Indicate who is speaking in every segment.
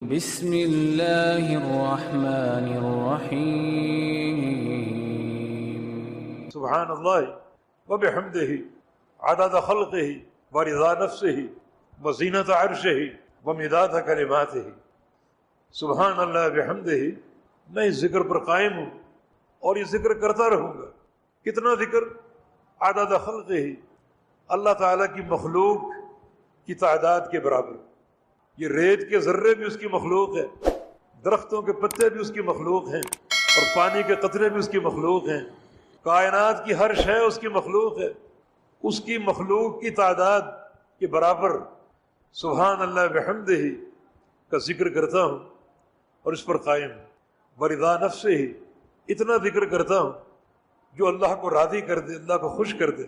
Speaker 1: بسم اللہ الرحمن الرحیم
Speaker 2: سبحان اللہ وبحمدہ عدد خلقہ ورضا نفسہ وزینت عرشہ ومداد کلماتہ۔ سبحان اللہ بحمدہ، میں اس ذکر پر قائم ہوں اور یہ ذکر کرتا رہوں گا۔ کتنا ذکر؟ عدد خلقہ، اللہ تعالیٰ کی مخلوق کی تعداد کے برابر۔ یہ ریت کے ذرے بھی اس کی مخلوق ہے، درختوں کے پتے بھی اس کی مخلوق ہیں، اور پانی کے قطرے بھی اس کی مخلوق ہیں۔ کائنات کی ہر شے اس کی مخلوق ہے، اس کی مخلوق کی تعداد کے برابر سبحان اللہ بحمدہ کا ذکر کرتا ہوں اور اس پر قائم ہوں۔ ورضا نفسہ، اتنا ذکر کرتا ہوں جو اللہ کو راضی کر دے، اللہ کو خوش کر دے۔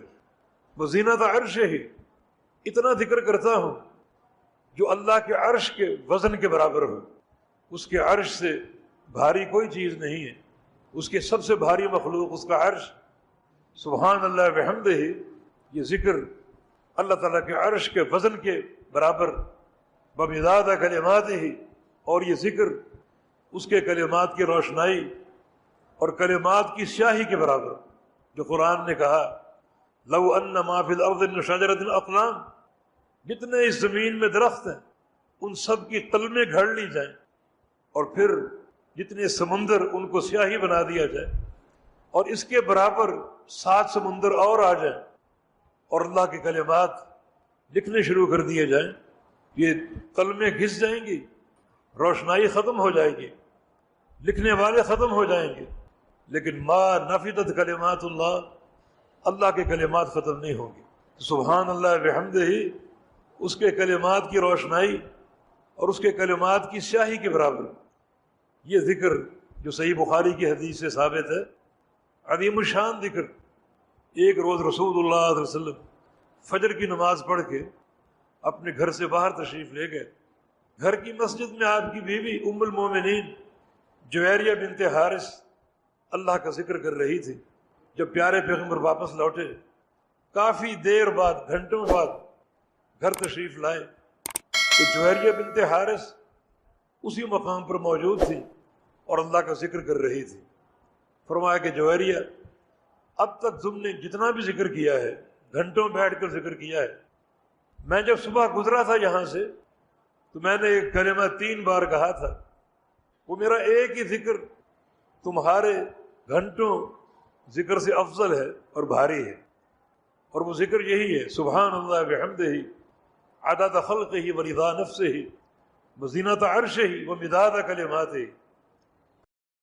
Speaker 2: وزینت عرشہ، اتنا ذکر کرتا ہوں جو اللہ کے عرش کے وزن کے برابر ہو۔ اس کے عرش سے بھاری کوئی چیز نہیں ہے، اس کے سب سے بھاری مخلوق اس کا عرش۔ سبحان اللہ بحمدہ، یہ ذکر اللہ تعالیٰ کے عرش کے وزن کے برابر۔ بمداد کلماتہ، اور یہ ذکر اس کے کلمات کی روشنائی اور کلمات کی سیاہی کے برابر، جو قرآن نے کہا لو ان ما فی الارض من شجرۃ اقلام، جتنے اس زمین میں درخت ہیں ان سب کی قلمیں گھڑ لی جائیں، اور پھر جتنے سمندر ان کو سیاہی بنا دیا جائے، اور اس کے برابر 7 سمندر اور آ جائیں اور اللہ کے کلمات لکھنے شروع کر دیے جائیں، یہ قلمیں گھس جائیں گی، روشنائی ختم ہو جائے گی، لکھنے والے ختم ہو جائیں گے، لیکن ما نفدت کلمات اللہ، اللہ کے کلمات ختم نہیں ہوں گے۔ سبحان اللہ بحمدہ، اس کے کلمات کی روشنائی اور اس کے کلمات کی سیاہی کے برابر یہ ذکر جو صحیح بخاری کی حدیث سے ثابت ہے، عظیم الشان ذکر۔ ایک روز رسول اللہ صلی اللہ علیہ وسلم فجر کی نماز پڑھ کے اپنے گھر سے باہر تشریف لے گئے۔ گھر کی مسجد میں آپ کی بیوی ام المومنین جویریہ بنت حارث اللہ کا ذکر کر رہی تھی۔ جب پیارے پیغمبر واپس لوٹے، کافی دیر بعد، گھنٹوں بعد گھر تشریف لائے، تو جویریہ بنت حارث اسی مقام پر موجود تھی اور اللہ کا ذکر کر رہی تھی۔ فرمایا کہ جویریہ، اب تک تم نے جتنا بھی ذکر کیا ہے، گھنٹوں بیٹھ کر ذکر کیا ہے، میں جب صبح گزرا تھا یہاں سے تو میں نے ایک کلمہ 3 بار کہا تھا، وہ میرا ایک ہی ذکر تمہارے گھنٹوں ذکر سے افضل ہے اور بھاری ہے، اور وہ ذکر یہی ہے سبحان اللہ بحمدہ عدد خلقہ ورضا نفسہ وزینت عرشہ ومداد کلماتہ۔